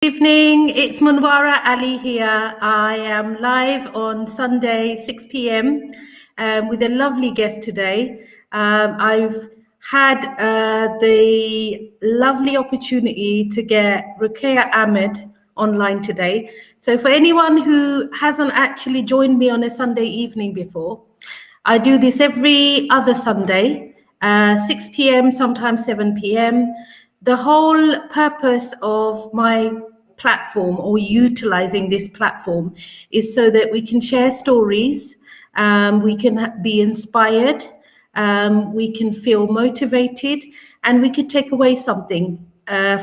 Evening, it's Munwara Ali here. I am live on Sunday, 6 p.m. With a lovely guest today. I've had the lovely opportunity to get Ruqayyah Ahmed online today. So for anyone who hasn't actually joined me on a Sunday evening before, I do this every other Sunday, 6 p.m., sometimes 7 p.m. The whole purpose of my platform or utilizing this platform is so that we can share stories, we can be inspired, we can feel motivated, and we could take away something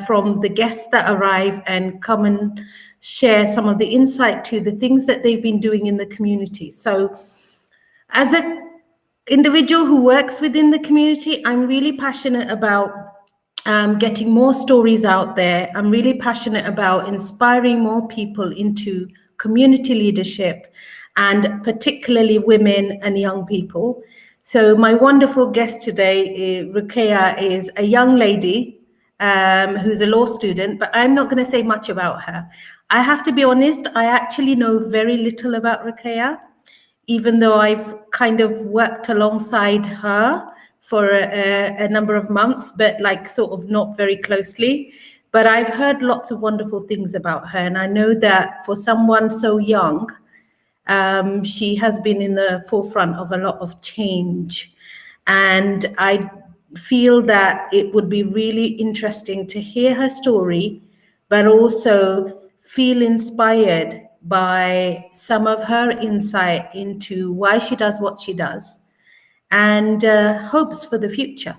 from the guests that arrive and come and share some of the insight to the things that they've been doing in the community. So as an individual who works within the community, I'm really passionate about getting more stories out there. I'm really passionate about inspiring more people into community leadership, and particularly women and young people. So my wonderful guest today, Ruqayyah, is a young lady who's a law student, but I'm not going to say much about her. I have to be honest, I actually know very little about Ruqayyah, even though I've kind of worked alongside her for a number of months, but like sort of not very closely. But I've heard lots of wonderful things about her. And I know that for someone so young, she has been in the forefront of a lot of change. And I feel that it would be really interesting to hear her story, but also feel inspired by some of her insight into why she does what she does, and hopes for the future.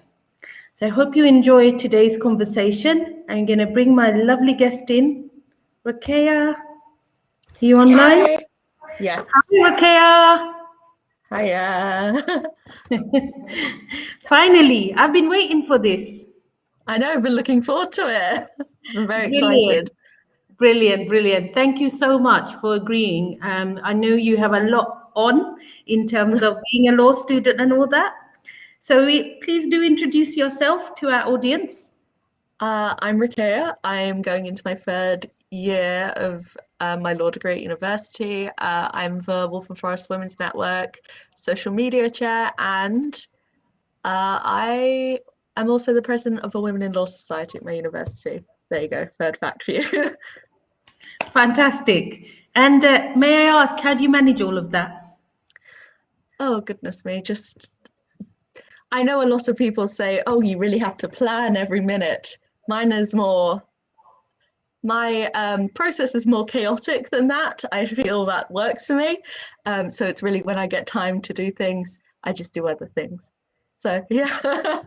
So I hope you enjoy today's conversation. I'm going to bring my lovely guest in. Ruqayyah, are you online? Hi. Yes. Hi, Ruqayyah. Hiya. Finally, I've been waiting for this. I know, I've been looking forward to it. I'm very excited. Brilliant. Thank you so much for agreeing. I know you have a lot on in terms of being a law student and all that. So please do introduce yourself to our audience. I'm Ruqayyah. I'm going into my third year of my law degree at university. I'm the Wolf and Forest Women's Network social media chair, and I am also the president of the Women in Law Society at my university. There you go, third fact for you. Fantastic. And may I ask, how do you manage all of that? Oh, goodness me. I know a lot of people say, oh, you really have to plan every minute. Mine is more, my process is more chaotic than that. I feel that works for me. So it's really when I get time to do things, I just do other things. So, yeah.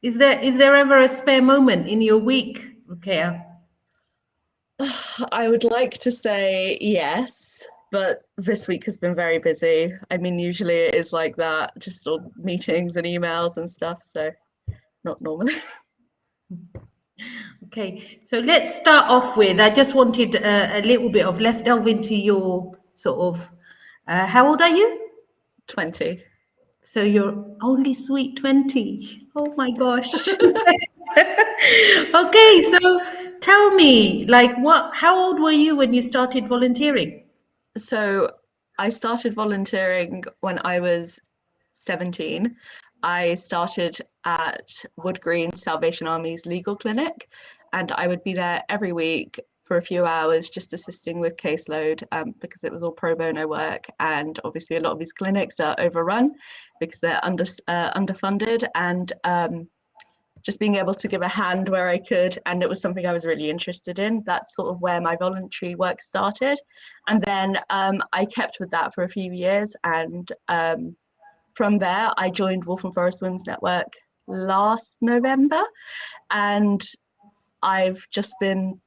Is there ever a spare moment in your week, Ruqayyah? I would like to say yes, but this week has been very busy. I mean, usually it is like that, just all meetings and emails and stuff, so not normally. Okay, so let's start off with, I just wanted a little bit of, let's delve into your sort of, how old are you? 20. So you're only sweet 20. Oh my gosh. Okay, so tell me, like, how old were you when you started volunteering? So I started volunteering when I was 17. I started at Wood Green Salvation Army's legal clinic, and I would be there every week for a few hours just assisting with caseload, because it was all pro bono work, and obviously a lot of these clinics are overrun because they're underfunded, and just being able to give a hand where I could, and it was something I was really interested in. That's sort of where my voluntary work started, and then I kept with that for a few years, and from there I joined Wolf and Forest Women's Network last November, and I've just been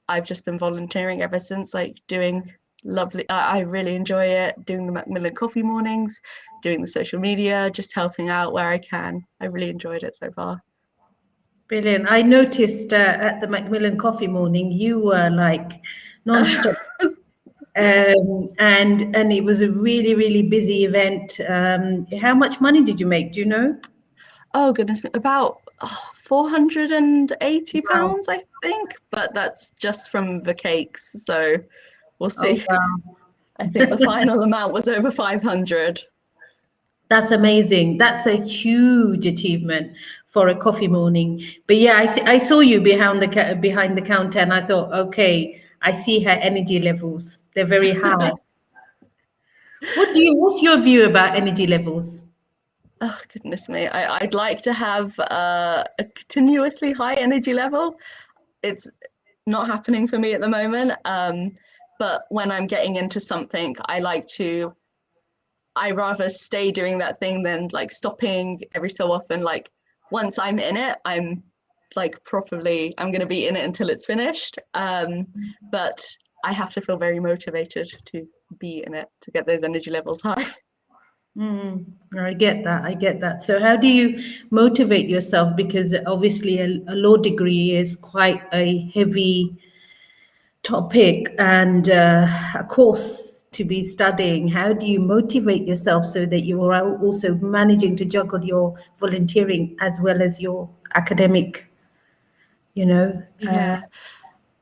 volunteering ever since, like doing lovely, I really enjoy it, doing the Macmillan coffee mornings, doing the social media, just helping out where I can. I really enjoyed it so far. Brilliant. I noticed at the Macmillan coffee morning, you were like non-stop. And it was a really busy event. How much money did you make? Do you know? Oh goodness, about £480, I think, but that's just from the cakes, so we'll Oh, see. wow. I think the final amount was over 500. That's amazing. That's a huge achievement for a coffee morning. But yeah, I saw you behind the counter, and I thought, okay, I see her energy levels. They're very high. What's your view about energy levels? Oh, goodness me. I'd like to have a continuously high energy level. It's not happening for me at the moment. But when I'm getting into something, I rather stay doing that thing than like stopping every so often. Like once I'm in it, I'm like properly, I'm going to be in it until it's finished. But I have to feel very motivated to be in it to get those energy levels high. I get that. I get that. So, how do you motivate yourself? Because obviously, a law degree is quite a heavy topic and a course to be studying. How do you motivate yourself so that you are also managing to juggle your volunteering as well as your academic, you know? Yeah.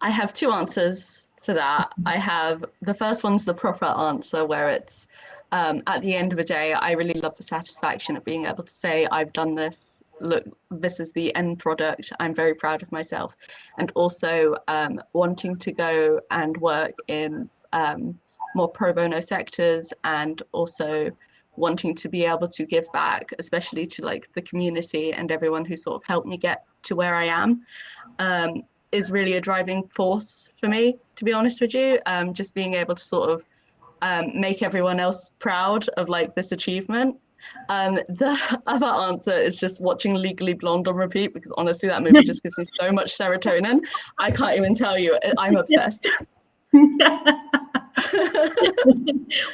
I have two answers for that. I have the first one's the proper answer, where it's at the end of the day, I really love the satisfaction of being able to say, I've done this. Look, this is the end product. I'm very proud of myself. And also wanting to go and work in more pro bono sectors, and also wanting to be able to give back, especially to like the community and everyone who sort of helped me get to where I am. Is really a driving force for me, to be honest with you. Just being able to sort of make everyone else proud of like this achievement. The other answer is just watching Legally Blonde on repeat, because honestly, that movie just gives me so much serotonin. I can't even tell you. I'm obsessed.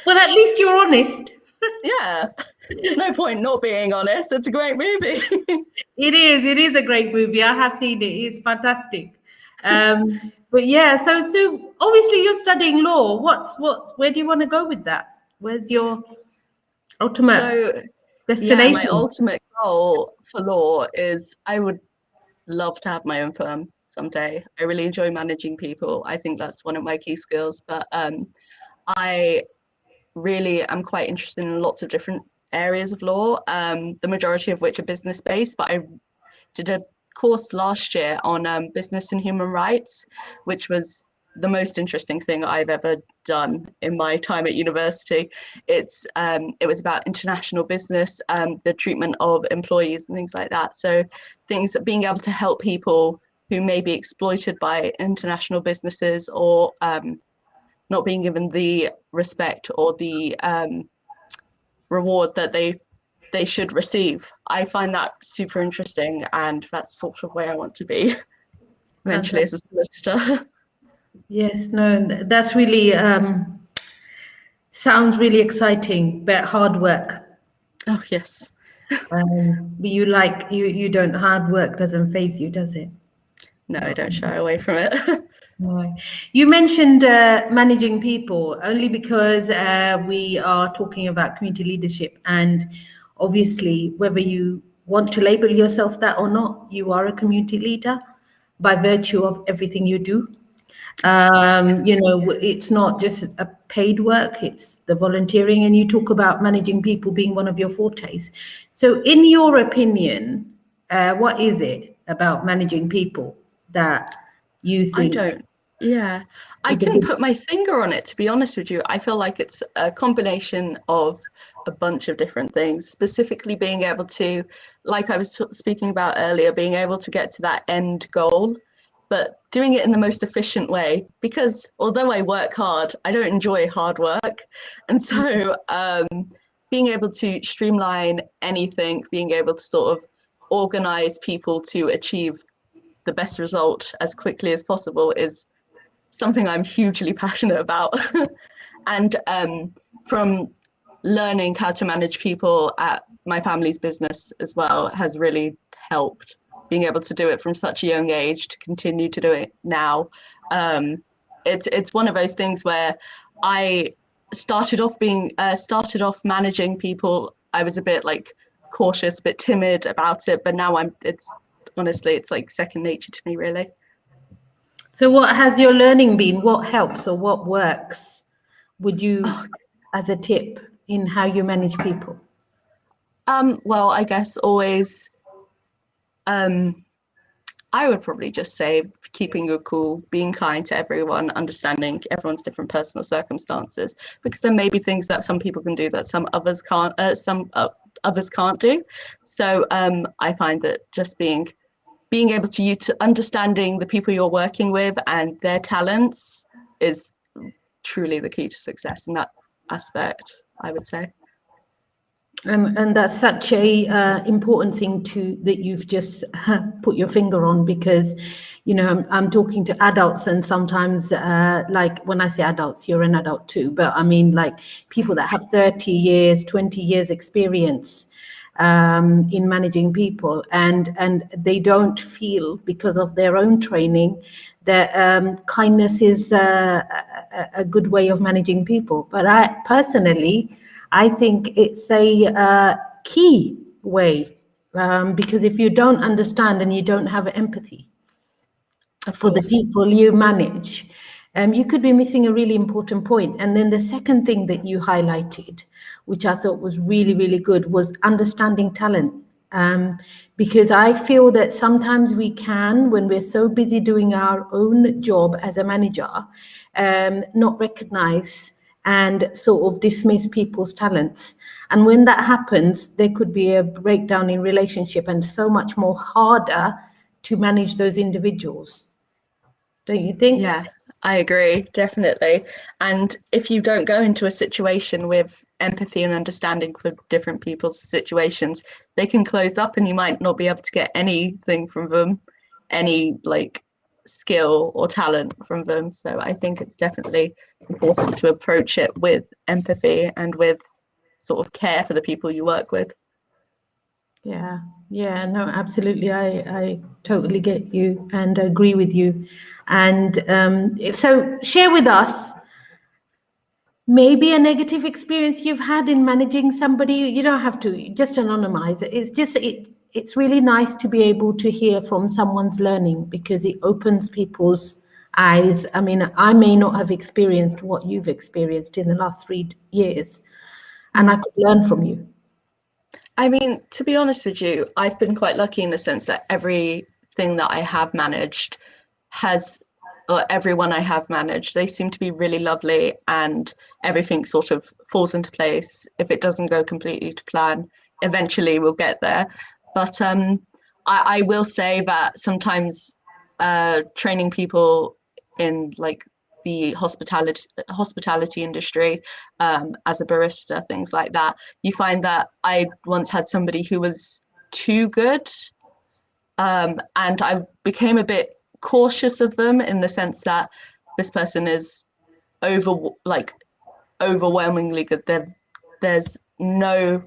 Well, at least you're honest. Yeah, no point not being honest. It's a great movie. It is. It is a great movie. I have seen it. It's fantastic. But yeah, so obviously you're studying law. Where do you want to go with that? Where's your ultimate So yeah, my destination? ultimate goal for law is I would love to have my own firm someday. I really enjoy managing people. I think that's one of my key skills. But I really am quite interested in lots of different areas of law, the majority of which are business based. But I did a course last year on business and human rights, which was the most interesting thing I've ever done in my time at university. It was about international business, the treatment of employees and things like that. So things being able to help people who may be exploited by international businesses, or not being given the respect or the reward that they should receive. I find that super interesting, and that's sort of where I want to be eventually Fantastic. as a solicitor. Yes, no, that's really sounds really exciting, but hard work. Oh yes. But you don't hard work doesn't phase you, does it? No, I No. don't shy away from it. No. You mentioned managing people only because we are talking about community leadership, and obviously, whether you want to label yourself that or not, you are a community leader by virtue of everything you do. It's not just a paid work, it's the volunteering, and you talk about managing people being one of your fortes. So, in your opinion, what is it about managing people that you I think don't. Yeah, I is a couldn't good? put my finger on it, to be honest with you. I feel like it's a combination of a bunch of different things, specifically being able to, like I was speaking about earlier, being able to get to that end goal, but doing it in the most efficient way. Because although I work hard, I don't enjoy hard work. And so being able to streamline anything, being able to sort of organize people to achieve the best result as quickly as possible is something I'm hugely passionate about. And from learning how to manage people at my family's business as well has really helped. Being able to do it from such a young age to continue to do it now, it's one of those things where I started off managing people. I was a bit like cautious, a bit timid about it, but now honestly, it's like second nature to me, really. So what has your learning been? What helps or what works? Would you, as a tip in how you manage people? Well, I guess always, I would probably just say keeping your cool, being kind to everyone, understanding everyone's different personal circumstances, because there may be things that some people can do that some others can't, others can't do. So I find that just being able to understanding the people you're working with and their talents is truly the key to success in that aspect, I would say. And that's such a important thing that you've just put your finger on, because I'm talking to adults, and sometimes like when I say adults, you're an adult too, but I mean like people that have 30 years 20 years experience in managing people, and they don't feel, because of their own training, that kindness is a good way of managing people. But I think it's a key way, because if you don't understand and you don't have empathy for the people you manage, you could be missing a really important point. And then the second thing that you highlighted, which I thought was really, really good, was understanding talent. Because I feel that sometimes we can, when we're so busy doing our own job as a manager, not recognize and sort of dismiss people's talents. And when that happens, there could be a breakdown in relationship and so much more harder to manage those individuals. Don't you think? Yeah, I agree, definitely. And if you don't go into a situation with empathy and understanding for different people's situations, they can close up and you might not be able to get anything from them, any like skill or talent from them. So I think it's definitely important to approach it with empathy and with sort of care for the people you work with. Yeah, no, absolutely. I totally get you and agree with you. And so share with us maybe a negative experience you've had in managing somebody. You don't have to just anonymize it. It's really nice to be able to hear from someone's learning, because it opens people's eyes. I mean, I may not have experienced what you've experienced in the last 3 years, and I could learn from you. I mean, to be honest with you, I've been quite lucky in the sense that everything that I have managed or everyone I have managed, they seem to be really lovely, and everything sort of falls into place. If it doesn't go completely to plan, eventually we'll get there. But I will say that sometimes training people in like the hospitality industry, as a barista, things like that, you find that I once had somebody who was too good, and I became a bit cautious of them in the sense that this person is overwhelmingly good. There's no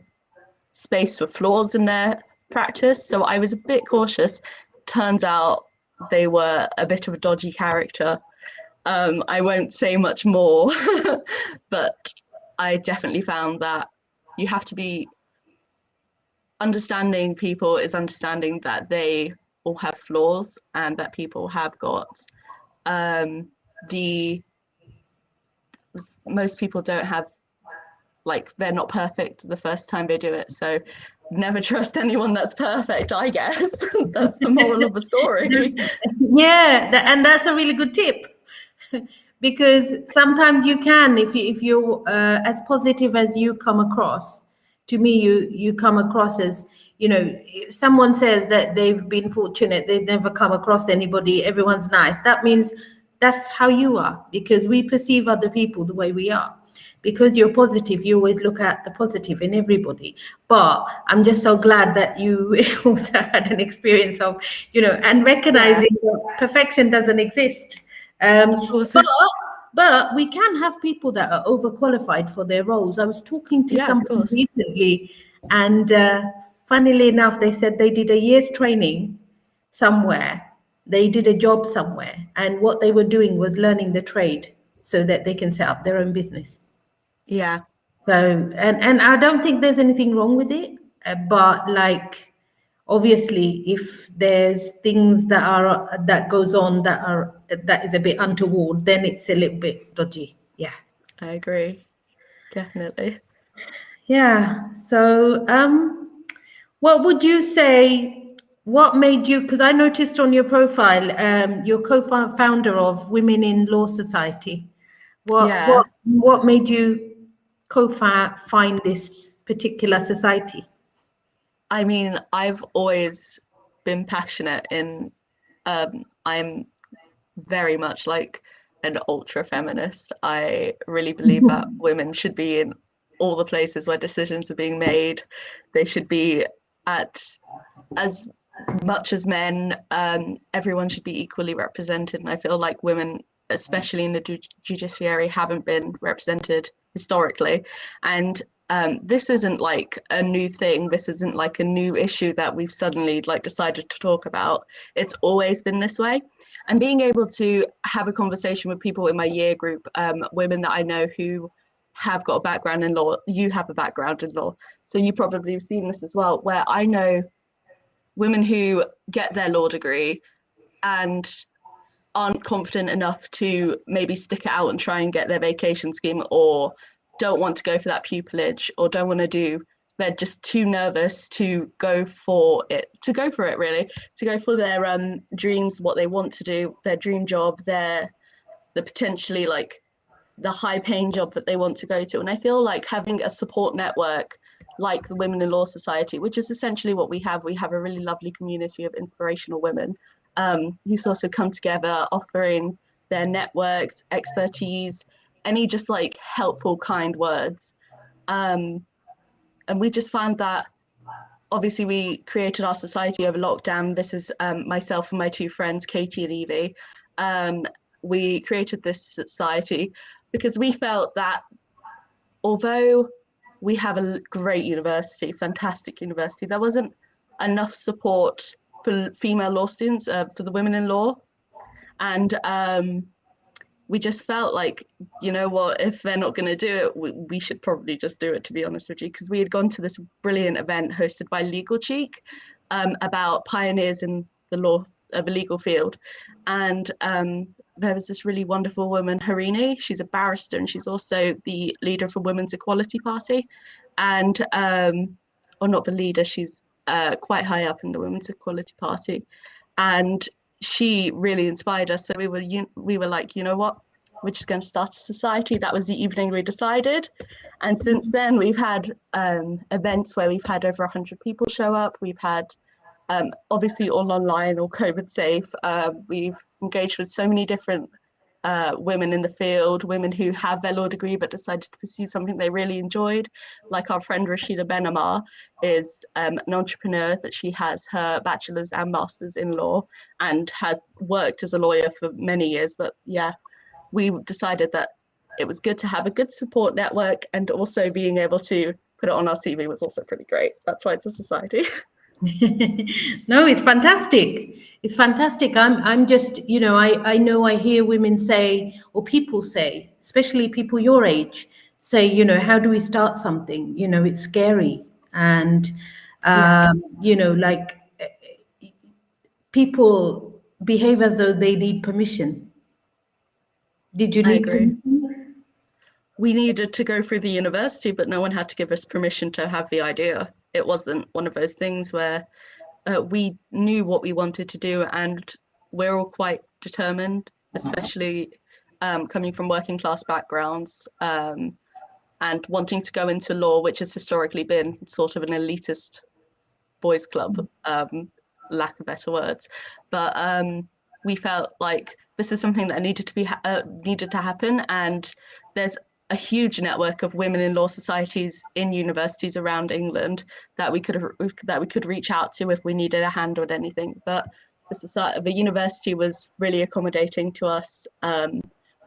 space for flaws in their practice, so I was a bit cautious. Turns out they were a bit of a dodgy character. I won't say much more, but I definitely found that you have to be understanding people is understanding that they all have flaws and that people have got most people don't have, like, they're not perfect the first time they do it. So never trust anyone that's perfect, I guess. That's the moral of the story. Yeah, and that's a really good tip. Because sometimes you can, if you're as positive as you come across, to me you come across as, if someone says that they've been fortunate, they've never come across anybody, everyone's nice, that means that's how you are, because we perceive other people the way we are. Because you're positive, you always look at the positive in everybody. But I'm just so glad that you also had an experience of, and recognizing that perfection doesn't exist. Of course. But we can have people that are overqualified for their roles. I was talking to someone recently, and funnily enough, they said they did a year's training somewhere. They did a job somewhere, and what they were doing was learning the trade so that they can set up their own business. Yeah. So, and I don't think there's anything wrong with it, but like, obviously, if there's things that goes on that is a bit untoward, then it's a little bit dodgy. Yeah. I agree, definitely. Yeah. So, what would you say? What made you? Because I noticed on your profile, you're co-founder of Women in Law Society. What Yeah, what what made you find this particular society? I mean, I've always been passionate in, I'm very much like an ultra feminist. I really believe that women should be in all the places where decisions are being made. They should be at as much as men. Everyone should be equally represented, and I feel like women, especially in the judiciary, haven't been represented historically. And this isn't like a new thing. This isn't like a new issue that we've suddenly like decided to talk about. It's always been this way. And being able to have a conversation with people in my year group, women that I know who have got a background in law, you have a background in law, so you probably have seen this as well, where I know women who get their law degree and aren't confident enough to maybe stick it out and try and get their vacation scheme, or don't want to go for that pupillage, or don't want to do, they're just too nervous to go for it really, to go for their dreams, what they want to do, their dream job, the potentially like the high paying job that they want to go to. And I feel like having a support network like the Women in Law Society, which is essentially what we have a really lovely community of inspirational women who sort of come together offering their networks, expertise, any just like helpful, kind words. And we just found that obviously we created our society over lockdown. This is myself and my two friends, Katie and Evie. We created this society because we felt that although we have a great university, fantastic university, there wasn't enough support for female law students, for the women in law. And we just felt like, you know what, if they're not going to do it, we should probably just do it, to be honest with you, because we had gone to this brilliant event hosted by Legal Cheek about pioneers in the law of the legal field. And there was this really wonderful woman, Harini. She's a barrister and she's also the leader for Women's Equality Party. And, or not the leader, she's quite high up in the Women's Equality Party. And she really inspired us. So we were like, you know what, we're just going to start a society. That was the evening we decided. And since then, we've had events where we've had over 100 people show up. We've had obviously all online, all COVID safe. We've engaged with so many different women in the field, women who have their law degree but decided to pursue something they really enjoyed. Like our friend Rashida Benamar is an entrepreneur, that she has her bachelor's and master's in law and has worked as a lawyer for many years. But yeah, we decided that it was good to have a good support network, and also being able to put it on our CV was also pretty great. That's why it's a society. No, it's fantastic. It's fantastic. I'm just, I know I hear women say, or people say, especially people your age, say, how do we start something? It's scary. And, Yeah. like people behave as though they need permission. Did you I need agree. permission? We needed to go through the university, but no one had to give us permission to have the idea. It wasn't one of those things where we knew what we wanted to do, and we're all quite determined, especially coming from working class backgrounds and wanting to go into law, which has historically been sort of an elitist boys club, lack of better words. But we felt like this is something that needed to happen, and there's a huge network of women in law societies in universities around England that we could reach out to if we needed a hand with anything. But the university was really accommodating to us, and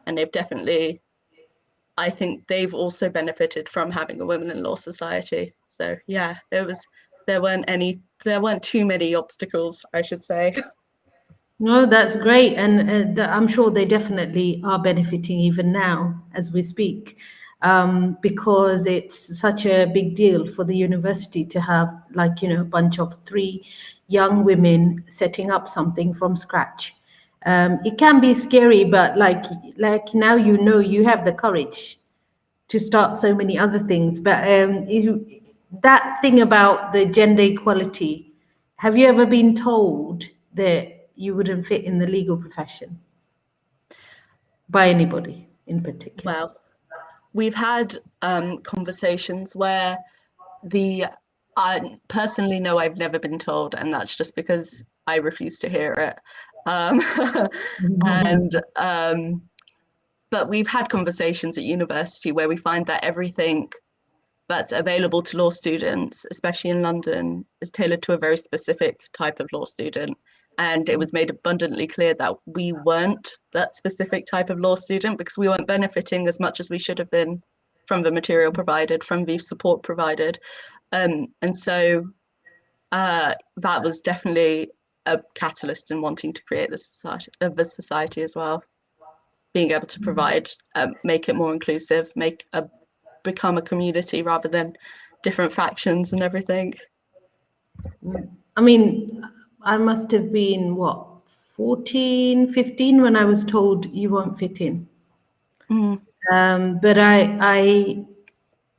they've definitely, I think they've also benefited from having a women in law society. So yeah, there weren't too many obstacles, I should say. No, that's great. And I'm sure they definitely are benefiting even now as we speak. because it's such a big deal for the university to have, like, a bunch of three young women setting up something from scratch. It can be scary, but like now you have the courage to start so many other things. But that thing about the gender equality, have you ever been told that you wouldn't fit in the legal profession by anybody in particular? Well, we've had conversations where I personally know I've never been told, and that's just because I refuse to hear it. But we've had conversations at university where we find that everything that's available to law students, especially in London, is tailored to a very specific type of law student. And it was made abundantly clear that we weren't that specific type of law student because we weren't benefiting as much as we should have been from the material provided, from the support provided. And so that was definitely a catalyst in wanting to create the society as well. Being able to provide, make it more inclusive, become a community rather than different factions and everything. I mean, I must have been, 14, 15 when I was told you won't fit in. But I,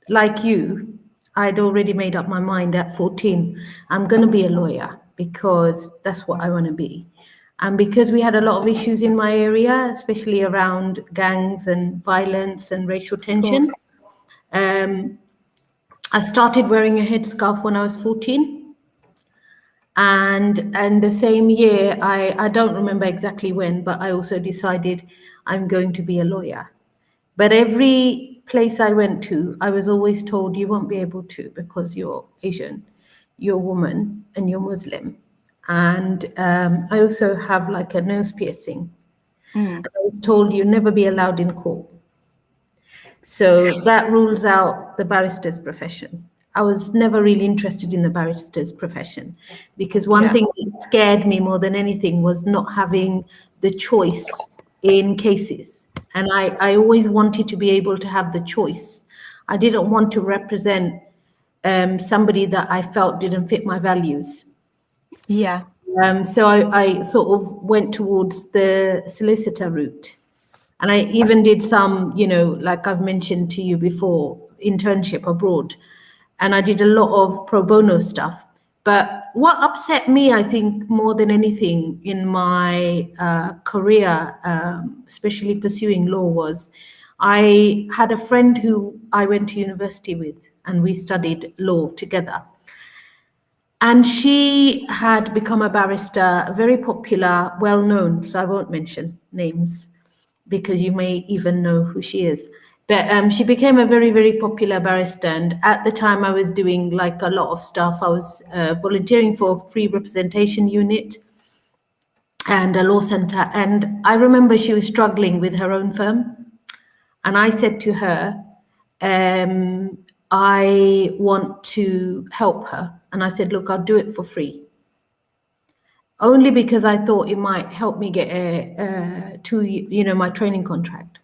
like you, I'd already made up my mind at 14, I'm going to be a lawyer because that's what I want to be. And because we had a lot of issues in my area, especially around gangs and violence and racial tension, I started wearing a headscarf when I was 14. And the same year, I don't remember exactly when, but I also decided I'm going to be a lawyer. But every place I went to, I was always told you won't be able to because you're Asian, you're a woman, and you're Muslim. And I also have like a nose piercing. And I was told you'll never be allowed in court. So that rules out the barrister's profession. I was never really interested in the barrister's profession because one thing that scared me more than anything was not having the choice in cases. And I always wanted to be able to have the choice. I didn't want to represent somebody that I felt didn't fit my values. Yeah. So I sort of went towards the solicitor route. And I even did some, like I've mentioned to you before, internship abroad. And I did a lot of pro bono stuff. But what upset me, I think, more than anything in my career, especially pursuing law, was I had a friend who I went to university with, and we studied law together. And she had become a barrister, very popular, well known, so I won't mention names because you may even know who she is. But she became a very, very popular barrister. And at the time, I was doing like a lot of stuff. I was volunteering for a free representation unit and a law center. And I remember she was struggling with her own firm. And I said to her, I want to help her. And I said, look, I'll do it for free. Only because I thought it might help me get my training contract.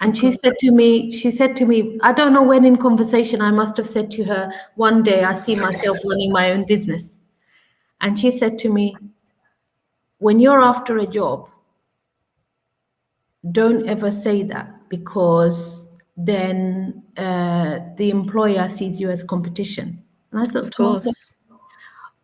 And she said to me, I don't know when in conversation I must have said to her, one day I see myself running my own business. And she said to me, when you're after a job, don't ever say that because then the employer sees you as competition. And I thought, of course.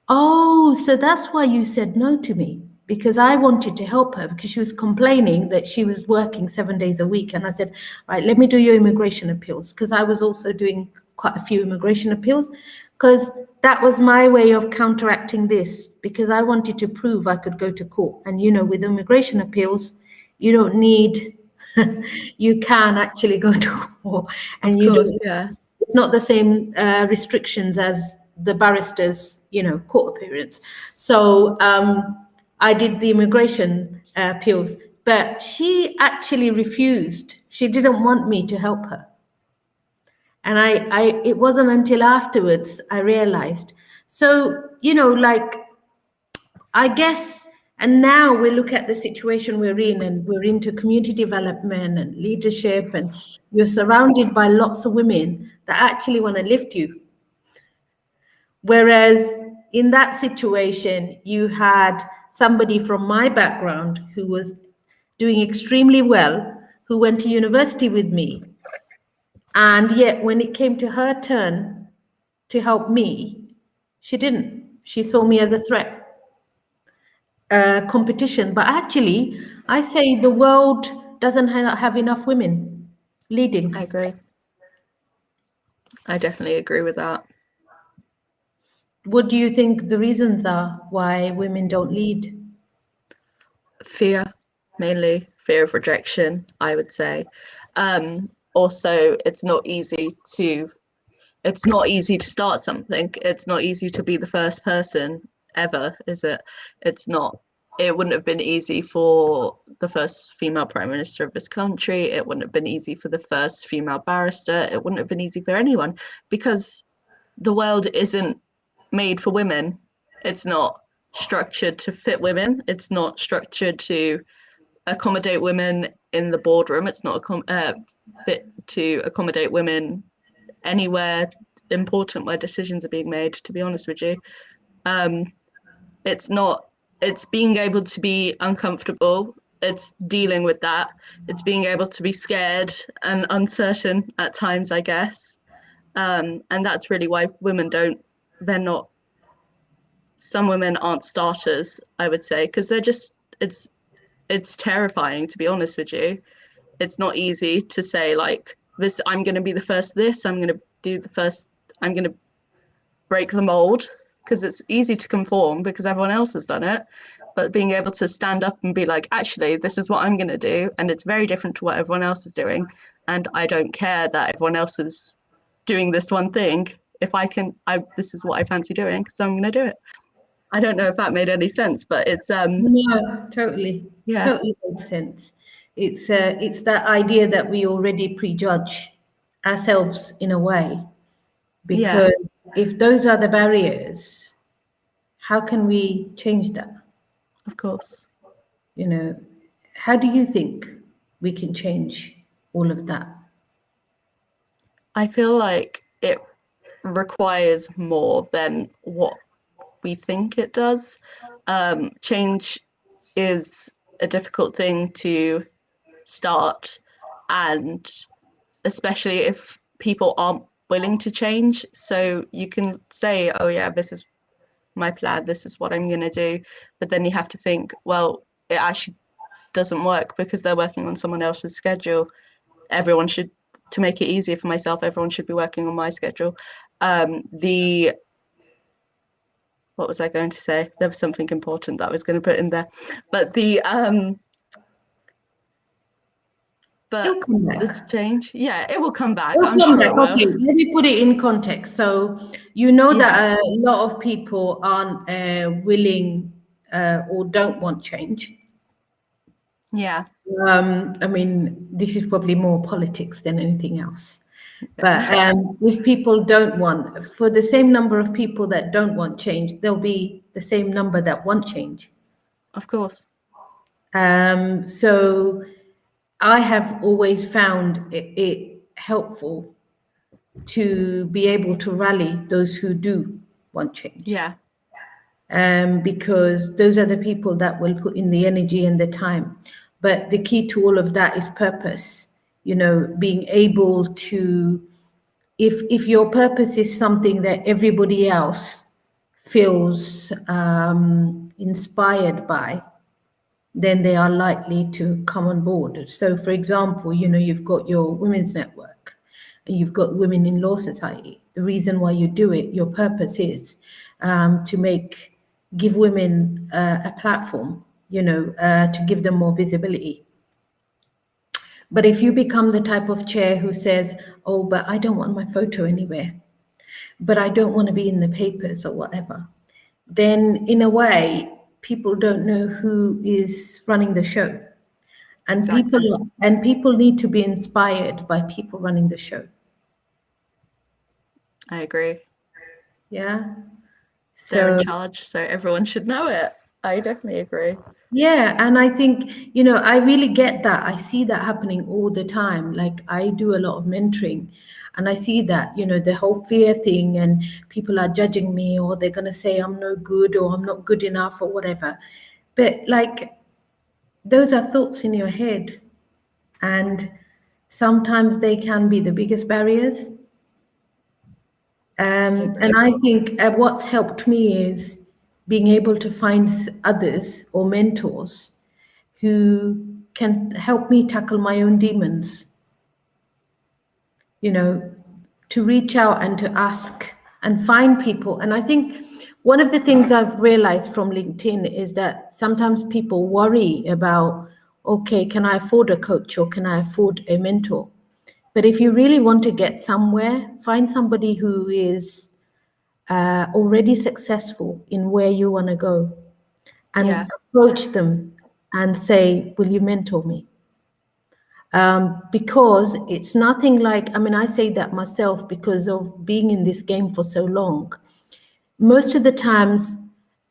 Oh, so that's why you said no to me, because I wanted to help her because she was complaining that she was working 7 days a week. And I said, right, let me do your immigration appeals, because I was also doing quite a few immigration appeals, because that was my way of counteracting this, because I wanted to prove I could go to court. And, with immigration appeals, you don't need, you can actually go to court. And of course, yeah. It's not the same restrictions as the barrister's, court appearance. So I did the immigration appeals, but she actually refused. She didn't want me to help her. And it wasn't until afterwards I realized. So, I guess And now we look at the situation we're in, and we're into community development and leadership, and you're surrounded by lots of women that actually want to lift you. Whereas in that situation, you had somebody from my background who was doing extremely well, who went to university with me. And yet, when it came to her turn to help me, she didn't. She saw me as a threat. Competition. But actually, I say the world doesn't have enough women leading. I agree. I definitely agree with that. What do you think the reasons are why women don't lead? Fear, mainly fear of rejection, I would say. Also, it's not easy to start something. It's not easy to be the first person ever, is it? It's not. It wouldn't have been easy for the first female prime minister of this country. It wouldn't have been easy for the first female barrister. It wouldn't have been easy for anyone, because the world isn't made for women. It's not structured to fit women. It's not structured to accommodate women in the boardroom. It's not fit to accommodate women anywhere important where decisions are being made, to be honest with you. It's being able to be uncomfortable. It's dealing with that. It's being able to be scared and uncertain at times, I guess. And that's really why some women aren't starters, I would say, because it's terrifying, to be honest with you. It's not easy to say, like, this, I'm going to be the first this, I'm going to do the first, I'm going to break the mold, because it's easy to conform because everyone else has done it. But being able to stand up and be like, actually, this is what I'm going to do, and it's very different to what everyone else is doing, and I don't care that everyone else is doing this one thing. If this is what I fancy doing, so I'm going to do it. I don't know if that made any sense, but it's No, totally. Yeah. Totally makes sense. It's that idea that we already prejudge ourselves in a way, because if those are the barriers, how can we change that? Of course. You know, how do you think we can change all of that? I feel like it requires more than what we think it does. Change is a difficult thing to start, and especially if people aren't willing to change. So you can say, oh yeah, this is my plan, this is what I'm going to do, but then you have to think, well, it actually doesn't work because they're working on someone else's schedule. To make it easier for myself, everyone should be working on my schedule. What was I going to say? There was something important that I was going to put in there, but the change, yeah, it will come back. I'm sure it will. Okay, let me put it in context. So you know that a lot of people aren't willing or don't want change. Yeah. I mean, this is probably more politics than anything else. But if people don't want, for the same number of people that don't want change, there'll be the same number that want change. Of course. So I have always found it helpful to be able to rally those who do want change. Yeah. Because those are the people that will put in the energy and the time. But the key to all of that is purpose. You know, being able to, if your purpose is something that everybody else feels inspired by, then they are likely to come on board. So, for example, you know, you've got your women's network and you've got Women in Law Society. The reason why you do it, your purpose is to give women a platform, you know, to give them more visibility. But if you become the type of chair who says, oh, but I don't want my photo anywhere, but I don't want to be in the papers or whatever, then in a way, people don't know who is running the show. And people need to be inspired by people running the show. I agree. Yeah. They're in charge, so everyone should know it. I definitely agree. Yeah, and I think, I really get that. I see that happening all the time. Like I do a lot of mentoring and I see that, the whole fear thing and people are judging me or they're going to say I'm no good or I'm not good enough or whatever. But like those are thoughts in your head and sometimes they can be the biggest barriers. I And agree. I think what's helped me is being able to find others or mentors who can help me tackle my own demons, you know, to reach out and to ask and find people. And I think one of the things I've realized from LinkedIn is that sometimes people worry about, okay, can I afford a coach or can I afford a mentor? But if you really want to get somewhere, find somebody who is already successful in where you want to go Yeah, and approach them and say, will you mentor me? Because it's nothing like, I mean, I say that myself because of being in this game for so long. Most of the times,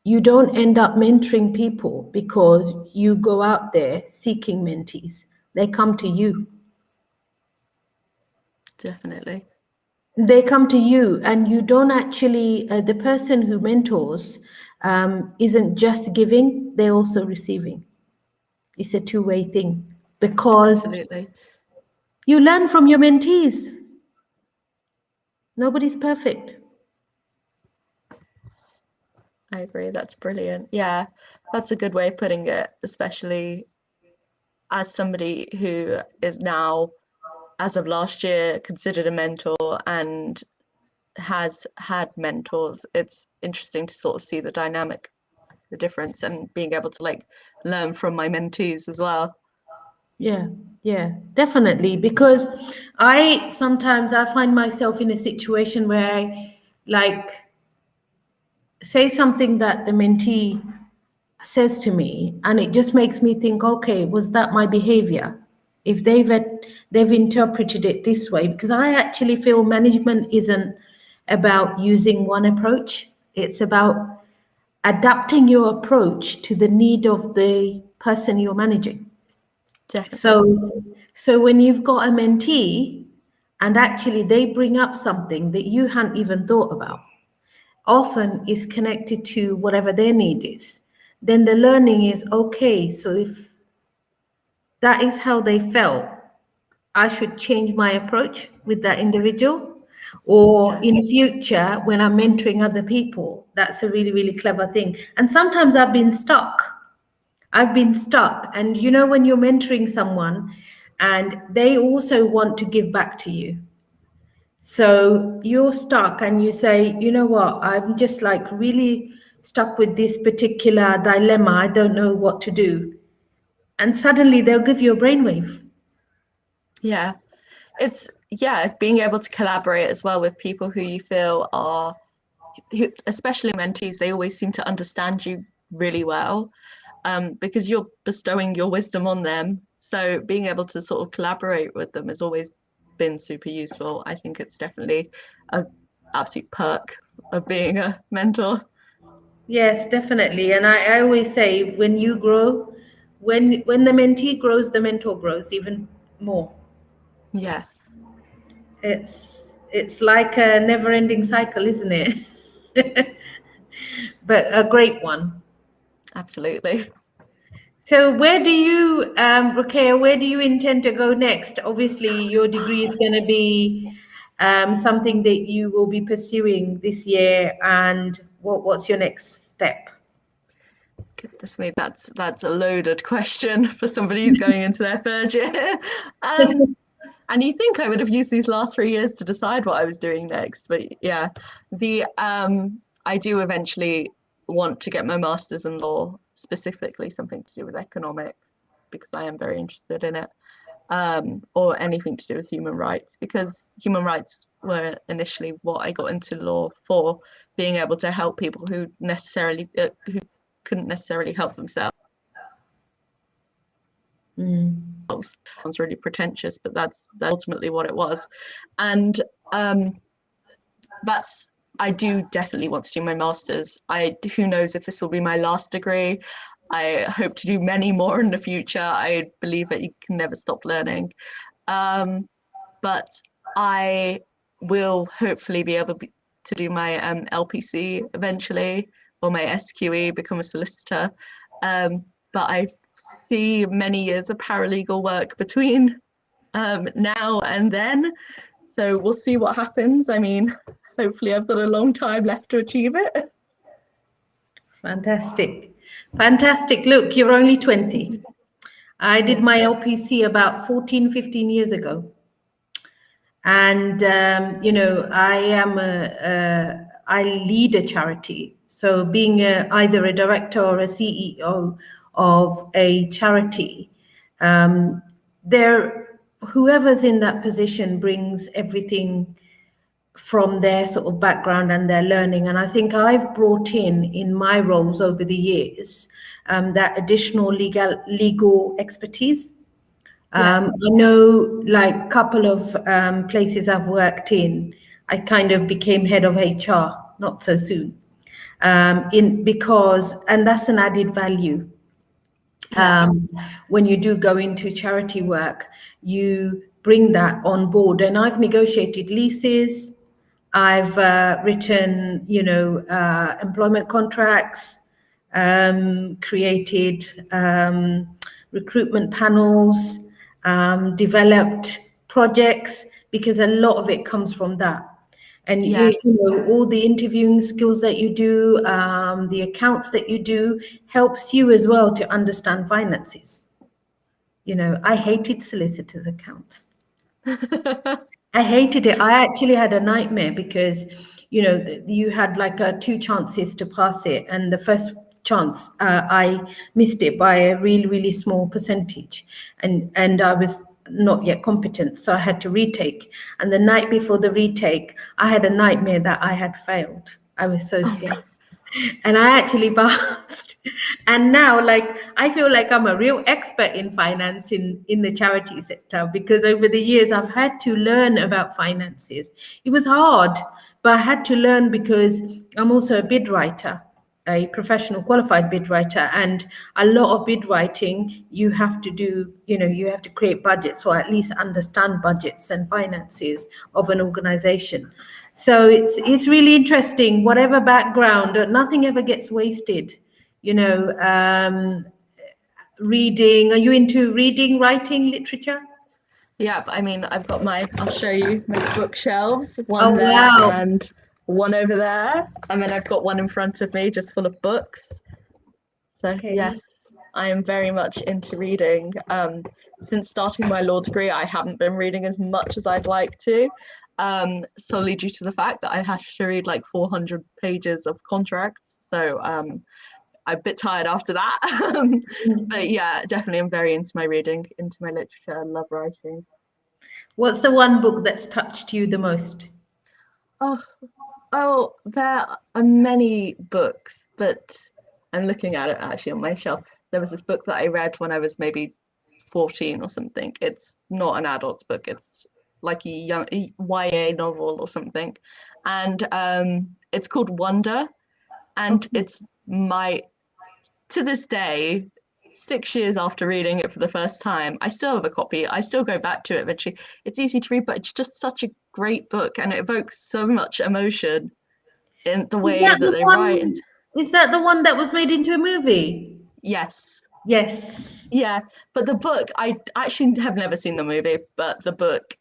you don't end up mentoring people because you go out there seeking mentees. They come to you. definitely. They come to you, and you don't actually, the person who mentors isn't just giving, they're also receiving. It's a two-way thing because Absolutely. you learn from your mentees. Nobody's perfect. I agree. That's brilliant. Yeah, that's a good way of putting it, especially as somebody who is now, as of last year, considered a mentor and has had mentors. It's interesting to sort of see the dynamic, the difference, and being able to like learn from my mentees as well. Yeah, yeah, definitely. Because I sometimes I find myself in a situation where I like say something that the mentee says to me, and it just makes me think, okay, was that my behavior? If they've interpreted it this way, because I actually feel management isn't about using one approach. It's about adapting your approach to the need of the person you're managing. Definitely. So when you've got a mentee and actually they bring up something that you hadn't even thought about, often is connected to whatever their need is, then the learning is okay. So if that is how they felt, I should change my approach with that individual. Or Yeah. in future, when I'm mentoring other people, that's a really, really clever thing. And sometimes I've been stuck. I've been stuck. And when you're mentoring someone and they also want to give back to you. So you're stuck and you say, you know what, I'm just like really stuck with this particular dilemma. I don't know what to do. And suddenly they'll give you a brainwave. Yeah. It's, yeah, being able to collaborate as well with people who you feel are, who, especially mentees, they always seem to understand you really well, because you're bestowing your wisdom on them. So being able to sort of collaborate with them has always been super useful. I think it's definitely a absolute perk of being a mentor. Yes, definitely. And I always say when you grow, when the mentee grows, the mentor grows even more. Yeah, It's it's like a never-ending cycle, isn't it? But a great one. absolutely. So where do you, Ruqayyah, where do you intend to go next? Obviously, your degree is going to be something that you will be pursuing this year. And what's your next step? Goodness me, that's a loaded question for somebody who's going into their third year. Um, and you think I would have used these last 3 years to decide what I was doing next, but yeah, the I do eventually want to get my master's in law, specifically something to do with economics, because I am very interested in it, or anything to do with human rights, because human rights were initially what I got into law for, being able to help people who couldn't necessarily help themselves. Mm. Sounds really pretentious, but that's ultimately what it was. And um, that's I do definitely want to do my master's. Who knows if this will be my last degree. I hope to do many more in the future. I believe that you can never stop learning. But I will hopefully be able to do my LPC eventually, or my SQE, become a solicitor. But I see many years of paralegal work between now and then. So we'll see what happens. I mean, hopefully I've got a long time left to achieve it. Fantastic. Fantastic. Look, you're only 20. I did my LPC about 14, 15 years ago. And, I lead a charity. So being either a director or a CEO of a charity, whoever's in that position brings everything from their sort of background and their learning. And I think I've brought in my roles over the years, that additional legal expertise. I know, like a couple of places I've worked in, I kind of became head of HR not so soon, and that's an added value. When you do go into charity work, you bring that on board. And I've negotiated leases, I've written, employment contracts, created recruitment panels, developed projects, because a lot of it comes from that. And all the interviewing skills that you do, the accounts that you do, helps you as well to understand finances. I hated solicitors' accounts. I hated it. I actually had a nightmare because, you had like 2 chances to pass it, and the first chance I missed it by a really, really small percentage, and I was not yet competent, so I had to retake. And the night before the retake, I had a nightmare that I had failed. I was so scared. And I actually passed. And now, like, I feel like I'm a real expert in finance in the charity sector, because over the years I've had to learn about finances. It was hard, but I had to learn because I'm also a bid writer, a professional qualified bid writer. And a lot of bid writing, you have to do, you have to create budgets, or at least understand budgets and finances of an organization. So it's really interesting. Whatever background, nothing ever gets wasted. Reading. Are you into reading, writing, literature? Yeah, I mean, I'll show you my bookshelves. One Oh, there wow. and one over there. And then I've got one in front of me just full of books. So Okay. yes, I am very much into reading. Since starting my law degree, I haven't been reading as much as I'd like to, solely due to the fact that I have to read like 400 pages of contracts. So I'm a bit tired after that. But yeah, definitely I'm very into my reading, into my literature. I love writing. What's the one book that's touched you the most? Oh, there are many books, but I'm looking at it actually on my shelf. There was this book that I read when I was maybe 14 or something. It's not an adult's book. It's like a YA novel or something. And it's called Wonder. And it's to this day, 6 years after reading it for the first time, I still have a copy. I still go back to it eventually. It's easy to read, but it's just such a great book, and it evokes so much emotion in the way that they write. Is that the one that was made into a movie? Yes. Yes. Yeah, but the book, I actually have never seen the movie, but the book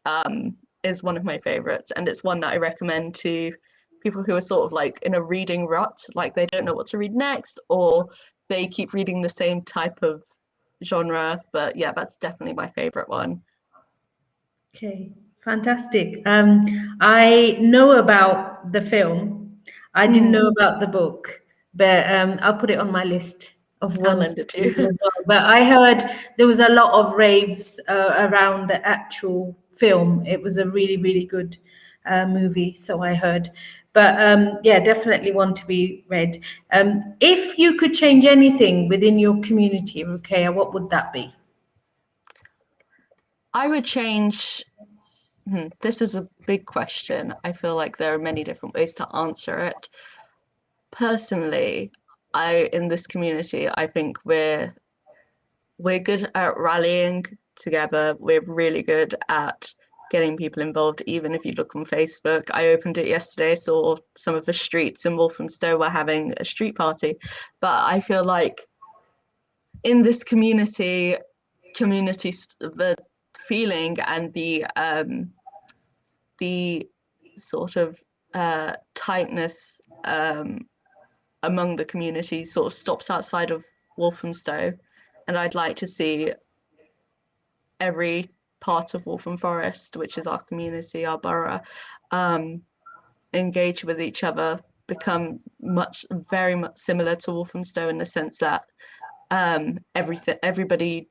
is one of my favorites, and it's one that I recommend to people who are sort of like in a reading rut, like they don't know what to read next, or they keep reading the same type of genre. But yeah, that's definitely my favorite one. Okay, fantastic. I know about the film. I didn't know about the book, but I'll put it on my list of I'll ones lend it to to read you. as well. But I heard there was a lot of raves around the actual film. It was a really, really good movie, so I heard. But yeah, definitely one to be read. If you could change anything within your community, Ruqayyah, what would that be? I would change This is a big question. I feel like there are many different ways to answer it. Personally, in this community, I think we're good at rallying together. We're really good at getting people involved, even if you look on Facebook. I opened it yesterday, saw some of the streets in Walthamstow were having a street party. But I feel like in this community, the feeling and the sort of tightness among the community sort of stops outside of Walthamstow, and I'd like to see every part of Waltham Forest, which is our community, our borough, engage with each other, become very much similar to Walthamstow in the sense that everybody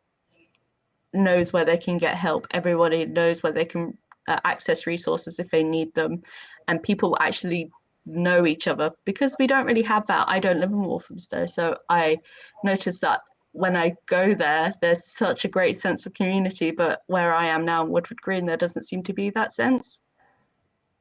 knows where they can get help. Everybody knows where they can access resources if they need them, and people actually know each other, because we don't really have that. I don't live in Walthamstow, so I noticed that when I go there, there's such a great sense of community, but where I am now in Woodford Green, there doesn't seem to be that sense.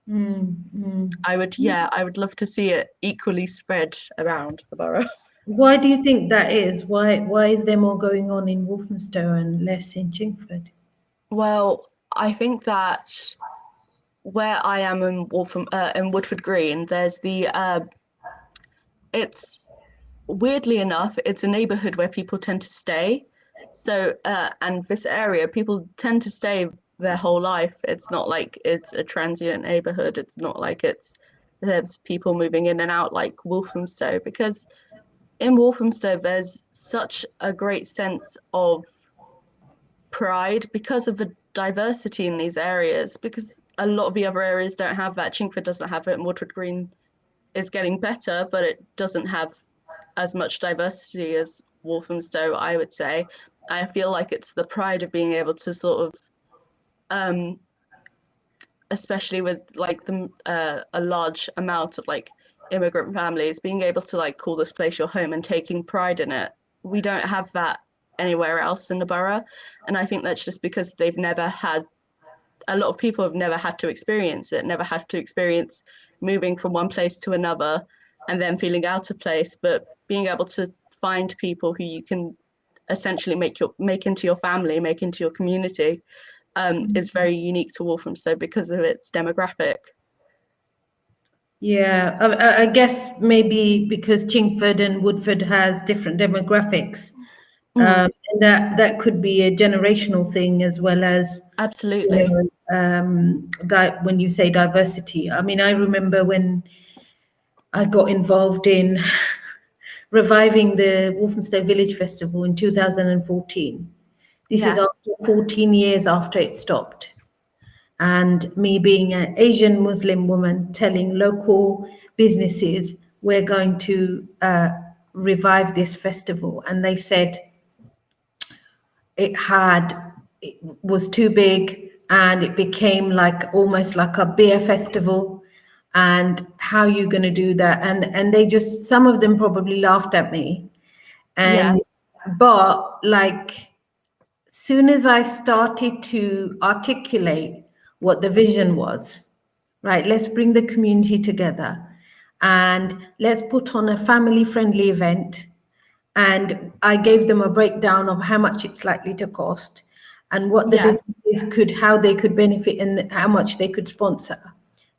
I would love to see it equally spread around the borough. Why do you think that is? Why is there more going on in Walthamstow and less in Chingford? Well, I think that where I am in Woodford Green, there's it's weirdly enough, it's a neighborhood where people tend to stay. So, and this area, people tend to stay their whole life. It's not like it's a transient neighborhood. It's not like there's people moving in and out like Walthamstow, because in Walthamstow, there's such a great sense of pride because of the diversity in these areas, because a lot of the other areas don't have that. Chingford doesn't have it, and Woodford Green is getting better, but it doesn't have as much diversity as Walthamstow, I would say. I feel like it's the pride of being able to sort of, especially with like a large amount of like immigrant families, being able to like call this place your home and taking pride in it. We don't have that anywhere else in the borough, and I think that's just because a lot of people have never had to experience it, never had to experience moving from one place to another and then feeling out of place, but being able to find people who you can essentially make into your family, make into your community, is very unique to Walthamstow because of its demographic. Yeah, I guess maybe because Chingford and Woodford has different demographics, and that could be a generational thing as well as, Absolutely. when you say diversity. I mean, I remember when I got involved in reviving the Walthamstow Village Festival in 2014. This is after 14 years after it stopped. And me being an Asian Muslim woman telling local businesses, we're going to revive this festival. And they said it was too big and it became like almost like a beer festival. And how are you going to do that? And they just, some of them probably laughed at me. But like, soon as I started to articulate what the vision was, right, let's bring the community together and let's put on a family friendly event. And I gave them a breakdown of how much it's likely to cost and what the businesses how they could benefit and how much they could sponsor.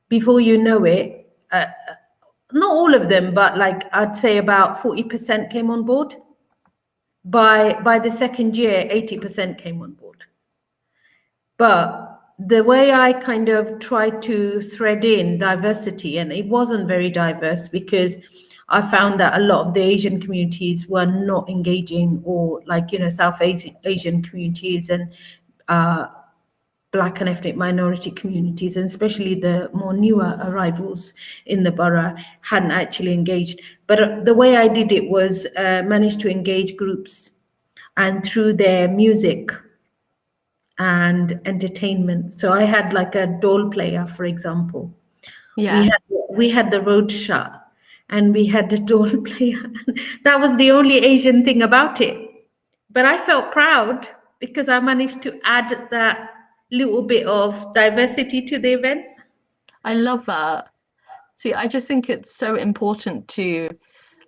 Before you know it, not all of them, but like I'd say about 40% came on board. By the second year, 80% came on board. But the way I kind of tried to thread in diversity, and it wasn't very diverse because I found that a lot of the Asian communities were not engaging, or like, South Asian communities and Black and ethnic minority communities, and especially the more newer arrivals in the borough, hadn't actually engaged. But the way I did it was managed to engage groups, and through their music and entertainment. So I had like a dole player, for example. We had the road shut and we had the dole player. That was the only Asian thing about it. But I felt proud because I managed to add that little bit of diversity to the event. I love that. See, I just think it's so important to,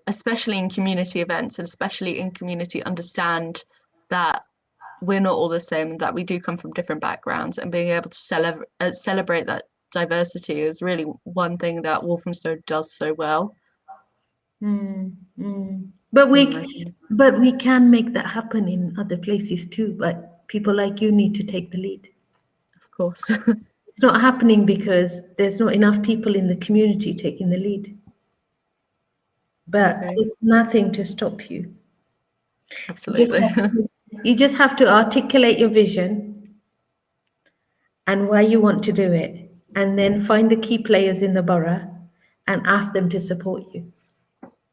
especially in community events and especially in community, understand that we're not all the same and that we do come from different backgrounds, and being able to celebrate that diversity is really one thing that Walthamstow does so well. But in my opinion. we can make that happen in other places too. But people like you need to take the lead. Of course. It's not happening because there's not enough people in the community taking the lead. But Okay. there's nothing to stop you. Absolutely. You just have to articulate your vision and why you want to do it, and then find the key players in the borough and ask them to support you.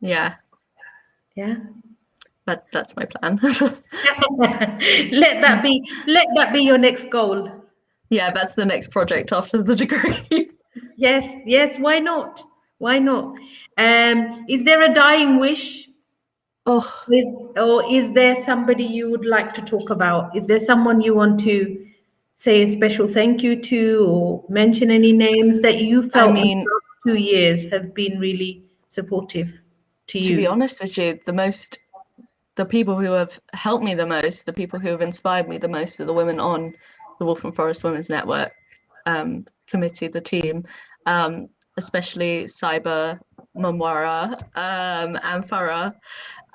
Yeah. Yeah. That's my plan. Let that be your next goal. Yeah, that's the next project after the degree. Yes, why not? Why not? Is there a dying wish? Oh, Or is there somebody you would like to talk about? Is there someone you want to say a special thank you to, or mention any names that you felt in the last 2 years have been really supportive to you? To be honest with you, the people who have helped me the most, the people who have inspired me the most are the women on the Waltham Forest Women's Network committee, the team, especially Saiba, Mamwara, and Farah,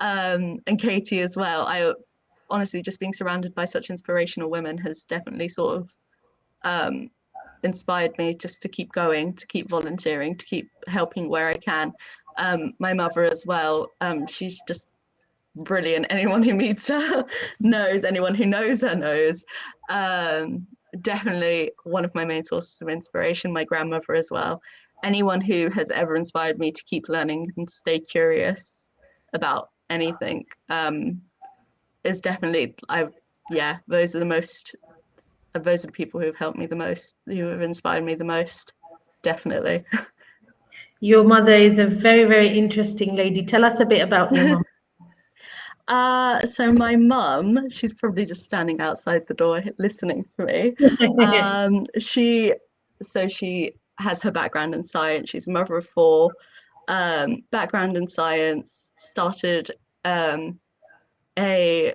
and Katie as well. I honestly, just being surrounded by such inspirational women has definitely sort of inspired me just to keep going, to keep volunteering, to keep helping where I can. My mother as well, she's just brilliant. Anyone who meets her knows, anyone who knows her knows. Definitely one of my main sources of inspiration, my grandmother as well. Anyone who has ever inspired me to keep learning and stay curious about anything is definitely, those are the people who have helped me the most, who have inspired me the most, definitely. Your mother is a very, very interesting lady. Tell us a bit about your mom. So my mum, she's probably just standing outside the door listening to me. She has her background in science. She's a mother of 4, background in science, started a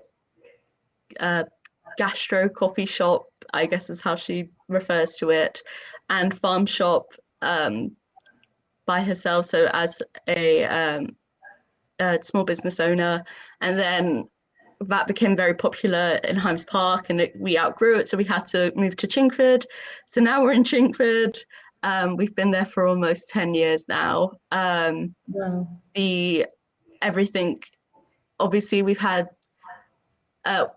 gastro coffee shop, I guess is how she refers to it, and farm shop by herself, so as a small business owner. And then that became very popular in Hymes Park, and we outgrew it, so we had to move to Chingford. So now we're in Chingford. We've been there for almost 10 years now. Wow. Everything, obviously we've had,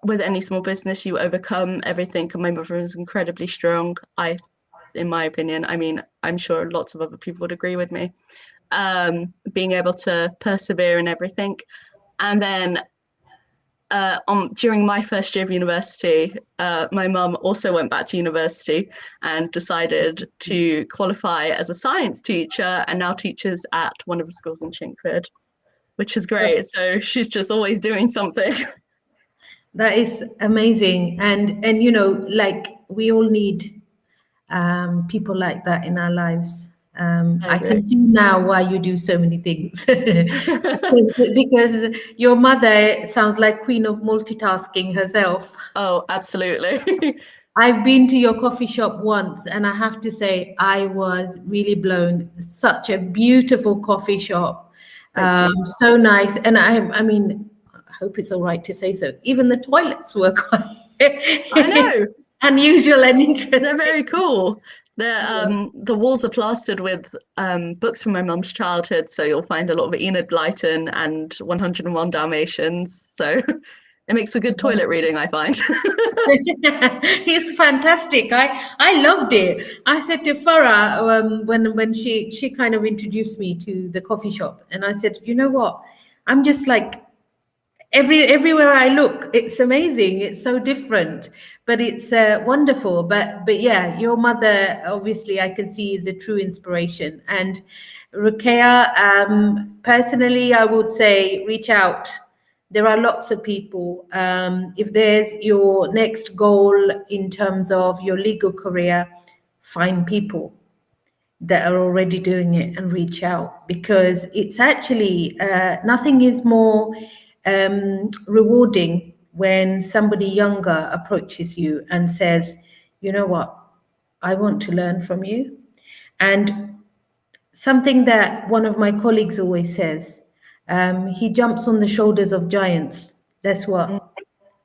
with any small business, you overcome everything, and my mother is incredibly strong, in my opinion. I mean, I'm sure lots of other people would agree with me. Being able to persevere in everything. And then during my first year of university, my mum also went back to university and decided to qualify as a science teacher, and now teaches at one of the schools in Chingford, which is great. So she's just always doing something. That is amazing. And you know, like, we all need people like that in our lives. I can see now why you do so many things. because your mother sounds like queen of multitasking herself. Oh, absolutely. I've been to your coffee shop once, and I have to say I was really blown. Such a beautiful coffee shop. So nice. And I mean, I hope it's all right to say so. Even the toilets were quite I know. unusual and interesting. They're very cool. The walls are plastered with books from my mum's childhood, so you'll find a lot of Enid Blyton and 101 Dalmatians. So it makes a good toilet reading, I find. It's fantastic. I loved it. I said to Farah when she kind of introduced me to the coffee shop, and I said, you know what? I'm just like, everywhere I look, it's amazing. It's so different, but it's wonderful. But yeah, your mother, obviously, I can see is a true inspiration. And Ruqayyah, personally, I would say reach out There are lots of people. If there's your next goal in terms of your legal career, find people that are already doing it and reach out, because it's actually nothing is more rewarding when somebody younger approaches you and says, you know what, I want to learn from you. And something that one of my colleagues always says, he jumps on the shoulders of giants. That's what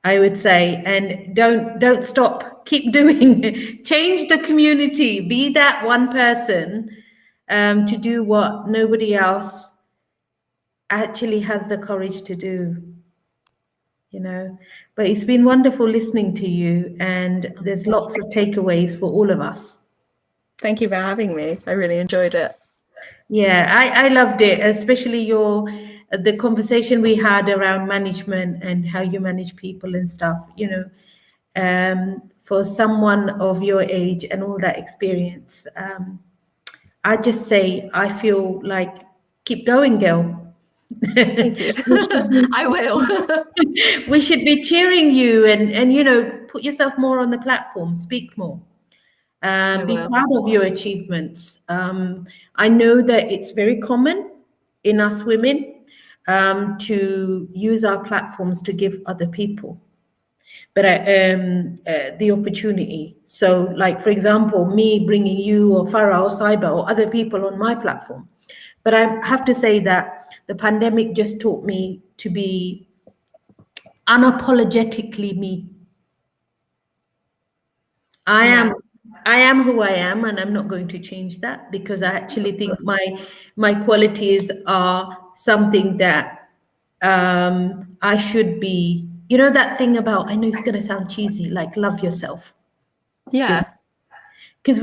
I would say. And don't stop. Keep doing. Change the community. Be that one person to do what nobody else actually has the courage to do. You know, but it's been wonderful listening to you, and there's lots of takeaways for all of us. Thank you for having me. I really enjoyed it. Yeah, I loved it, especially the conversation we had around management and how you manage people and stuff. You know, for someone of your age and all that experience, I just say I feel like keep going, girl. Thank you. I will. We should be cheering you, and you know, put yourself more on the platform, speak more. Be will. proud of your achievements. I know that it's very common in us women to use our platforms to give other people, but the opportunity. So, like for example, me bringing you or Farah or Saiba or other people on my platform. But I have to say that the pandemic just taught me to be unapologetically me. I am who I am, and I'm not going to change that, because I actually think my qualities are something that I should be. You know that thing about, I know it's going to sound cheesy, like love yourself. Yeah. Because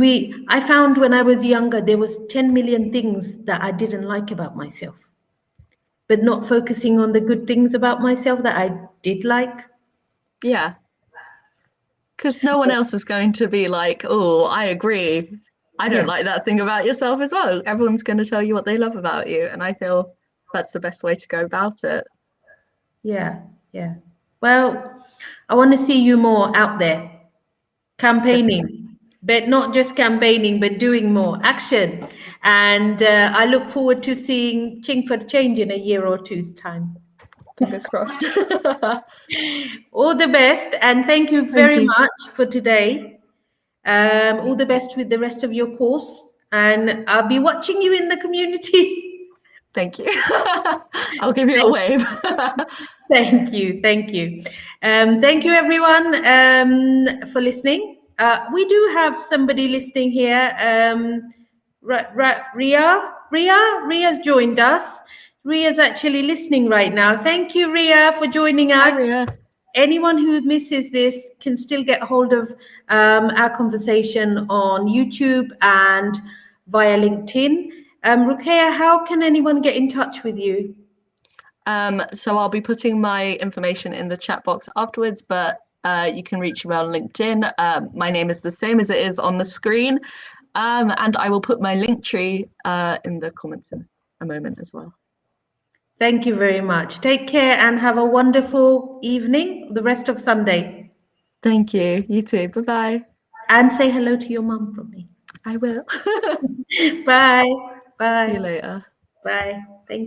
I found when I was younger, there was 10 million things that I didn't like about myself, but not focusing on the good things about myself that I did like. Yeah. Because no one else is going to be like, oh, I agree. I don't like that thing about yourself as well. Everyone's going to tell you what they love about you. And I feel that's the best way to go about it. Yeah, yeah. Well, I want to see you more out there campaigning, but not just campaigning, but doing more action. And I look forward to seeing Ching for Change in a year or two's time. Fingers crossed. All the best, and thank you very much for today. All the best with the rest of your course, and I'll be watching you in the community. Thank you. I'll give you a wave. Thank you. Thank you. Thank you, everyone, for listening. We do have somebody listening here. Ria's joined us. Ria's actually listening right now. Thank you, Ria, for joining us. Hi, Ria. Anyone who misses this can still get hold of our conversation on YouTube and via LinkedIn. Ruqayyah, how can anyone get in touch with you? So I'll be putting my information in the chat box afterwards, but you can reach me on LinkedIn. My name is the same as it is on the screen. And I will put my link tree in the comments in a moment as well. Thank you very much. Take care and have a wonderful evening, the rest of Sunday. Thank you. You too. Bye-bye. And say hello to your mum from me. I will. Bye. Bye. See you later. Bye. Thank you.